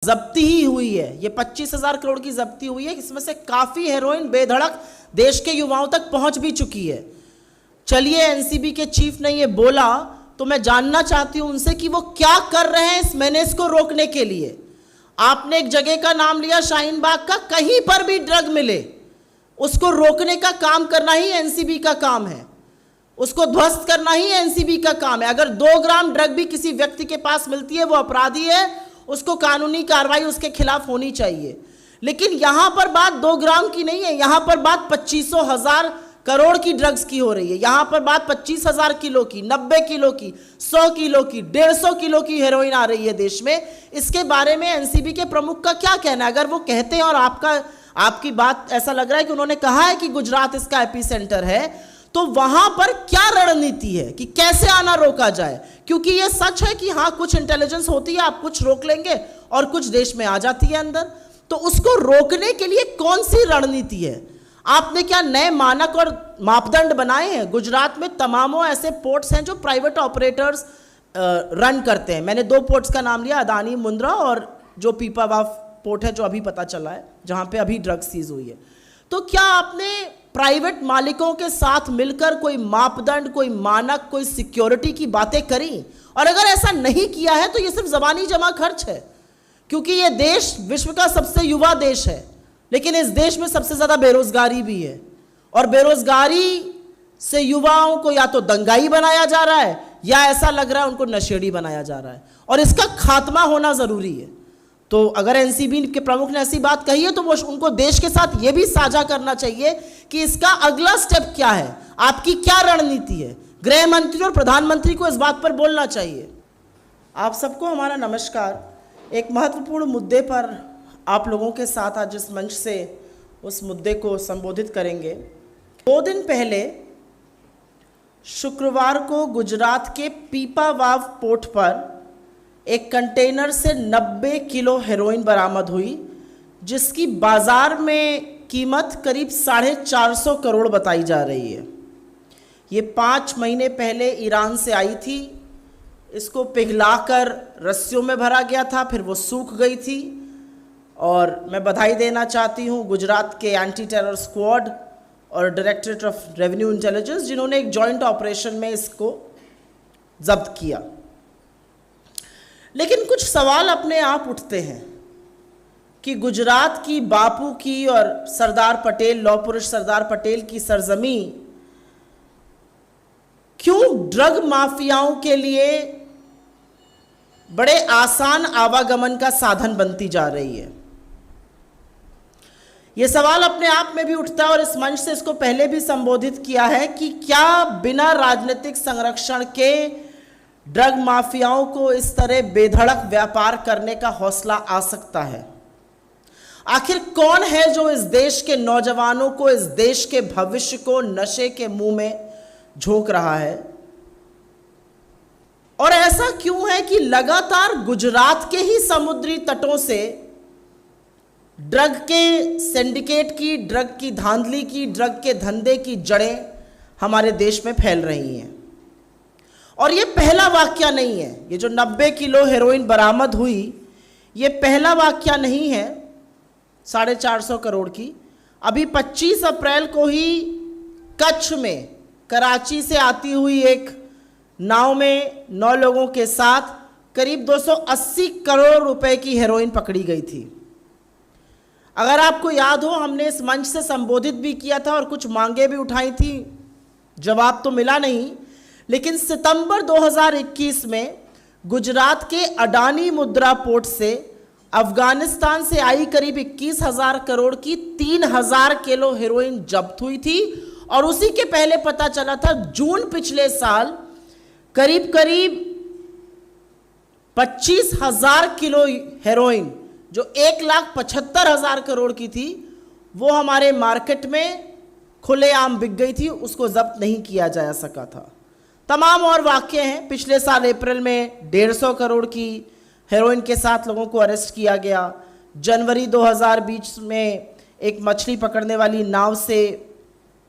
जब्ती ही हुई है। ये 25,000 करोड़ की जब्ती हुई है, इसमें से काफी हेरोइन बेधड़क देश के युवाओं तक पहुंच भी चुकी है। चलिए, एनसीबी के चीफ ने ये बोला तो मैं जानना चाहती हूं उनसे कि वो क्या कर रहे हैं इस मेनेस को रोकने के लिए। आपने एक जगह का नाम लिया शाहीन बाग का, कहीं पर भी ड्रग मिले उसको रोकने का काम करना ही एनसीबी का काम है, उसको ध्वस्त करना ही एनसीबी का काम है। अगर 2 ग्राम ड्रग भी किसी व्यक्ति के पास मिलती है वो अपराधी है, उसको कानूनी कार्रवाई उसके खिलाफ होनी चाहिए। लेकिन यहां पर बात 2 ग्राम की नहीं है, यहां पर बात 25,000 करोड़ की ड्रग्स की हो रही है। यहां पर बात 25,000 किलो की, 90 किलो की, 100 किलो की, 150 किलो की हेरोइन आ रही है देश में। इसके बारे में एनसीबी के प्रमुख का क्या कहना है? अगर वो कहते हैं और आपकी बात ऐसा लग रहा है कि उन्होंने कहा है कि गुजरात इसका एपिसेंटर है, तो वहां पर क्या रणनीति है कि कैसे आना रोका जाए? क्योंकि यह सच है कि हाँ, कुछ इंटेलिजेंस होती है, आप कुछ रोक लेंगे और कुछ देश में आ जाती है अंदर, तो उसको रोकने के लिए कौन सी रणनीति है? आपने क्या नए मानक और मापदंड बनाए हैं? गुजरात में तमामों ऐसे पोर्ट्स हैं जो प्राइवेट ऑपरेटर्स रन करते हैं। मैंने 2 पोर्ट्स का नाम लिया, अदानी मुंद्रा और जो पीपावाव पोर्ट है जो अभी पता चला है जहां पे अभी ड्रग्स सीज हुई है। तो क्या आपने प्राइवेट मालिकों के साथ मिलकर कोई मापदंड, कोई मानक, कोई सिक्योरिटी की बातें करी? और अगर ऐसा नहीं किया है तो ये सिर्फ जबानी जमा खर्च है, क्योंकि ये देश विश्व का सबसे युवा देश है, लेकिन इस देश में सबसे ज्यादा बेरोजगारी भी है। और बेरोजगारी से युवाओं को या तो दंगाई बनाया जा रहा है या ऐसा लग रहा है उनको नशेड़ी बनाया जा रहा है, और इसका खात्मा होना जरूरी है। तो अगर एनसीबी के प्रमुख ने ऐसी बात कही है तो वो उनको देश के साथ ये भी साझा करना चाहिए कि इसका अगला स्टेप क्या है, आपकी क्या रणनीति है। गृह मंत्री और प्रधानमंत्री को इस बात पर बोलना चाहिए। आप सबको हमारा नमस्कार। एक महत्वपूर्ण मुद्दे पर आप लोगों के साथ आज इस मंच से उस मुद्दे को संबोधित करेंगे। 2 दिन पहले शुक्रवार को गुजरात के पीपावाव पोर्ट पर एक कंटेनर से 90 किलो हेरोइन बरामद हुई, जिसकी बाजार में कीमत करीब 450 करोड़ बताई जा रही है। ये 5 महीने पहले ईरान से आई थी, इसको पिघलाकर रस्सियों में भरा गया था, फिर वो सूख गई थी। और मैं बधाई देना चाहती हूँ गुजरात के एंटी टेरर स्क्वाड और डायरेक्टरेट ऑफ रेवेन्यू इंटेलिजेंस, जिन्होंने एक जॉइंट ऑपरेशन में इसको जब्त किया। लेकिन कुछ सवाल अपने आप उठते हैं कि गुजरात की, बापू की और सरदार पटेल, लौह पुरुष सरदार पटेल की सरजमी क्यों ड्रग माफियाओं के लिए बड़े आसान आवागमन का साधन बनती जा रही है? यह सवाल अपने आप में भी उठता है और इस मंच से इसको पहले भी संबोधित किया है कि क्या बिना राजनीतिक संरक्षण के ड्रग माफियाओं को इस तरह बेधड़क व्यापार करने का हौसला आ सकता है? आखिर कौन है जो इस देश के नौजवानों को, इस देश के भविष्य को नशे के मुंह में झोंक रहा है? और ऐसा क्यों है कि लगातार गुजरात के ही समुद्री तटों से ड्रग के सिंडिकेट की, ड्रग की धांधली की, ड्रग के धंधे की जड़ें हमारे देश में फैल रही हैं? और ये पहला वाकया नहीं है। ये जो 90 किलो हेरोइन बरामद हुई, ये पहला वाकया नहीं है 450 करोड़ की। अभी 25 अप्रैल को ही कच्छ में कराची से आती हुई एक नाव में 9 लोगों के साथ करीब 280 करोड़ रुपए की हेरोइन पकड़ी गई थी। अगर आपको याद हो, हमने इस मंच से संबोधित भी किया था और कुछ मांगे भी उठाई थी, जवाब तो मिला नहीं। लेकिन सितंबर 2021 में गुजरात के अडानी मुद्रा पोर्ट से अफगानिस्तान से आई करीब 21,000 करोड़ की 3,000 किलो हेरोइन जब्त हुई थी। और उसी के पहले पता चला था जून पिछले साल करीब 25,000 किलो हेरोइन जो 1,75,000 करोड़ की थी, वो हमारे मार्केट में खुलेआम बिक गई थी, उसको जब्त नहीं किया जा सका था। तमाम और वाक़ये हैं। पिछले साल अप्रैल में 150 करोड़ की हेरोइन के साथ लोगों को अरेस्ट किया गया। जनवरी 2020 में एक मछली पकड़ने वाली नाव से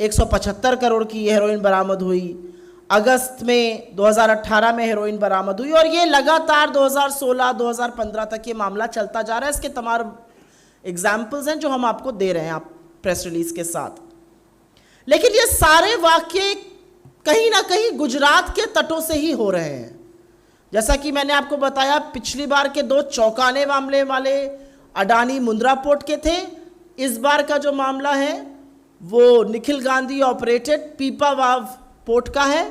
175 करोड़ की हेरोइन बरामद हुई। अगस्त में 2018 में हेरोइन बरामद हुई और ये लगातार 2016-2015 तक ये मामला चलता जा रहा है। इसके तमाम एग्जाम्पल्स हैं जो हम आपको दे रहे हैं आप प्रेस रिलीज के साथ। लेकिन ये सारे वाक्य कहीं ना कहीं गुजरात के तटों से ही हो रहे हैं। जैसा कि मैंने आपको बताया, पिछली बार के 2 चौंकाने मामले वाले अडानी मुंद्रा पोर्ट के थे। इस बार का जो मामला है वो निखिल गांधी ऑपरेटेड पीपावाव पोर्ट का है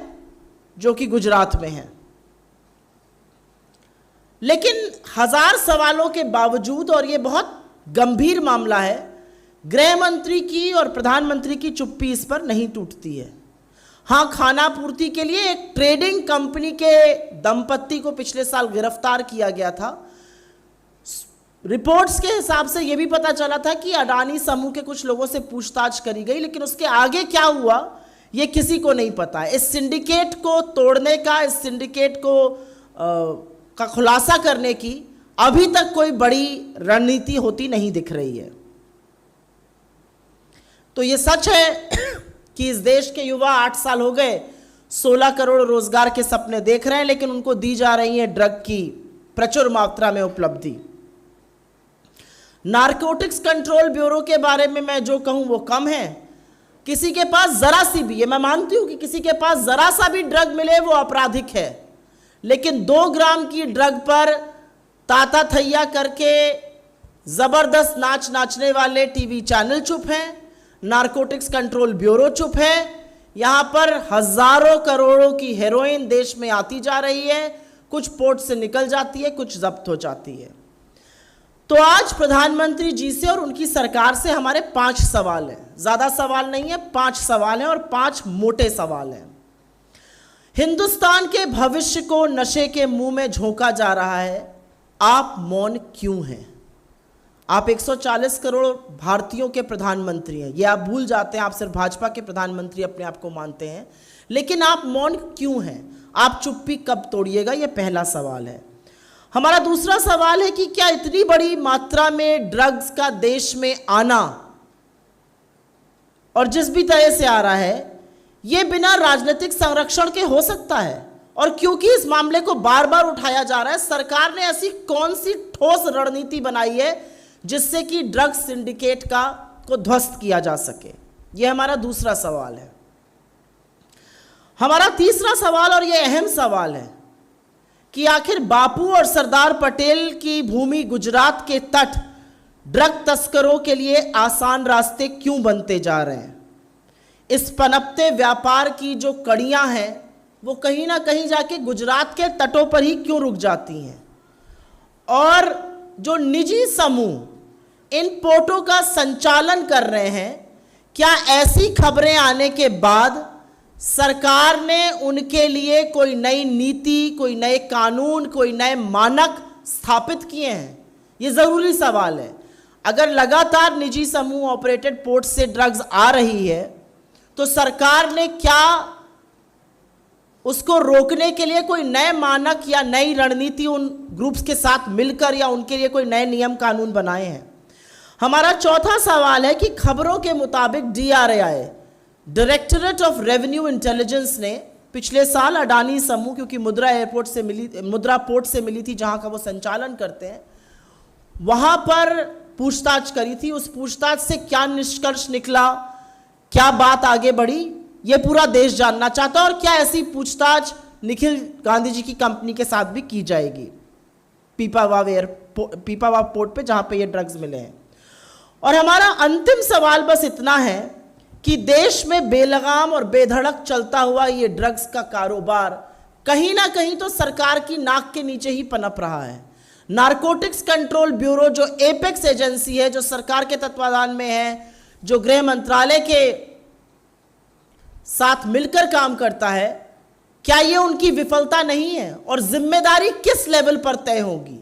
जो कि गुजरात में है। लेकिन हजार सवालों के बावजूद, और ये बहुत गंभीर मामला है, गृह मंत्री की और प्रधानमंत्री की चुप्पी इस पर नहीं टूटती है। हाँ, खाना पूर्ति के लिए एक ट्रेडिंग कंपनी के दंपत्ति को पिछले साल गिरफ्तार किया गया था। रिपोर्ट्स के हिसाब से यह भी पता चला था कि अडानी समूह के कुछ लोगों से पूछताछ करी गई, लेकिन उसके आगे क्या हुआ यह किसी को नहीं पता। इस सिंडिकेट को तोड़ने का, इस सिंडिकेट का खुलासा करने की अभी तक कोई बड़ी रणनीति होती नहीं दिख रही है। तो यह सच है कि इस देश के युवा 8 साल हो गए 16 करोड़ रोजगार के सपने देख रहे हैं, लेकिन उनको दी जा रही है ड्रग की प्रचुर मात्रा में उपलब्धि। नारकोटिक्स कंट्रोल ब्यूरो के बारे में मैं जो कहूं वो कम है। किसी के पास जरा सी भी, ये मैं मानती हूं कि किसी के पास जरा सा भी ड्रग मिले वो आपराधिक है, लेकिन 2 ग्राम की ड्रग पर ताता थैया करके जबरदस्त नाच नाचने वाले टीवी चैनल चुप हैं, नारकोटिक्स कंट्रोल ब्यूरो चुप है। यहां पर हजारों करोड़ों की हेरोइन देश में आती जा रही है, कुछ पोर्ट से निकल जाती है, कुछ जब्त हो जाती है। तो आज प्रधानमंत्री जी से और उनकी सरकार से हमारे 5 सवाल हैं। ज्यादा सवाल नहीं है, 5 सवाल हैं और 5 मोटे सवाल हैं। हिंदुस्तान के भविष्य को नशे के मुंह में झोंका जा रहा है, आप मौन क्यों हैं? आप 140 करोड़ भारतीयों के प्रधानमंत्री हैं, ये आप भूल जाते हैं। आप सिर्फ भाजपा के प्रधानमंत्री अपने आप को मानते हैं, लेकिन आप मौन क्यों हैं? आप चुप्पी कब तोड़िएगा? ये पहला सवाल है। हमारा दूसरा सवाल है कि क्या इतनी बड़ी मात्रा में ड्रग्स का देश में आना, और जिस भी तरह से आ रहा है, ये बिना राजनीतिक संरक्षण के हो सकता है? और क्योंकि इस मामले को बार बार उठाया जा रहा है, सरकार ने ऐसी कौन सी ठोस रणनीति बनाई है जिससे कि ड्रग्स सिंडिकेट को ध्वस्त किया जा सके? यह हमारा दूसरा सवाल है। हमारा तीसरा सवाल, और यह अहम सवाल है, कि आखिर बापू और सरदार पटेल की भूमि गुजरात के तट ड्रग तस्करों के लिए आसान रास्ते क्यों बनते जा रहे हैं? इस पनपते व्यापार की जो कड़ियां हैं वो कहीं ना कहीं जाके गुजरात के तटों पर ही क्यों रुक जाती हैं? और जो निजी समूह इन पोर्टों का संचालन कर रहे हैं, क्या ऐसी खबरें आने के बाद सरकार ने उनके लिए कोई नई नीति, कोई नए कानून, कोई नए मानक स्थापित किए हैं? ये जरूरी सवाल है। अगर लगातार निजी समूह ऑपरेटेड पोर्ट से ड्रग्स आ रही है, तो सरकार ने क्या उसको रोकने के लिए कोई नए मानक या नई रणनीति उन ग्रुप्स के साथ मिलकर या उनके लिए कोई नए नियम कानून बनाए हैं? हमारा चौथा सवाल है कि खबरों के मुताबिक DRAI, directorate of revenue intelligence, ने पिछले साल अडानी समूह, क्योंकि मुद्रा पोर्ट से मिली थी जहां का वो संचालन करते हैं, वहां पर पूछताछ करी थी। उस पूछताछ से क्या निष्कर्ष निकला, क्या बात आगे बढ़ी, ये पूरा देश जानना चाहता है। और क्या ऐसी पूछताछ निखिल गांधी जी की कंपनी के साथ भी की जाएगी पीपावाव पोर्ट पे, जहां पे ये ड्रग्स मिले हैं? और हमारा अंतिम सवाल बस इतना है कि देश में बेलगाम और बेधड़क चलता हुआ ये ड्रग्स का कारोबार कहीं ना कहीं तो सरकार की नाक के नीचे ही पनप रहा है। नारकोटिक्स कंट्रोल ब्यूरो, जो एपेक्स एजेंसी है, जो सरकार के तत्वाधान में है, जो गृह मंत्रालय के साथ मिलकर काम करता है, क्या ये उनकी विफलता नहीं है? और जिम्मेदारी किस लेवल पर तय होगी?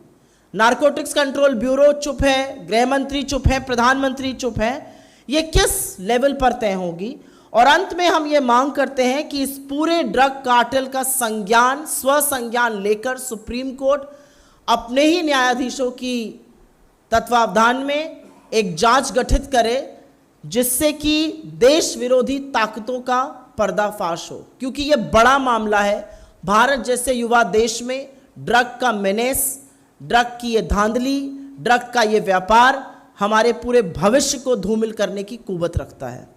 नारकोटिक्स कंट्रोल ब्यूरो चुप है, गृह मंत्री चुप है, प्रधानमंत्री चुप है, ये किस लेवल पर तय होगी? और अंत में हम ये मांग करते हैं कि इस पूरे ड्रग कार्टेल का स्वसंज्ञान लेकर सुप्रीम कोर्ट अपने ही न्यायाधीशों की तत्वावधान में एक जांच गठित करे, जिससे कि देश विरोधी ताकतों का पर्दाफाश हो, क्योंकि ये बड़ा मामला है। भारत जैसे युवा देश में ड्रग का मेनेस, ड्रग की ये धांधली, ड्रग का ये व्यापार हमारे पूरे भविष्य को धूमिल करने की कुवत रखता है।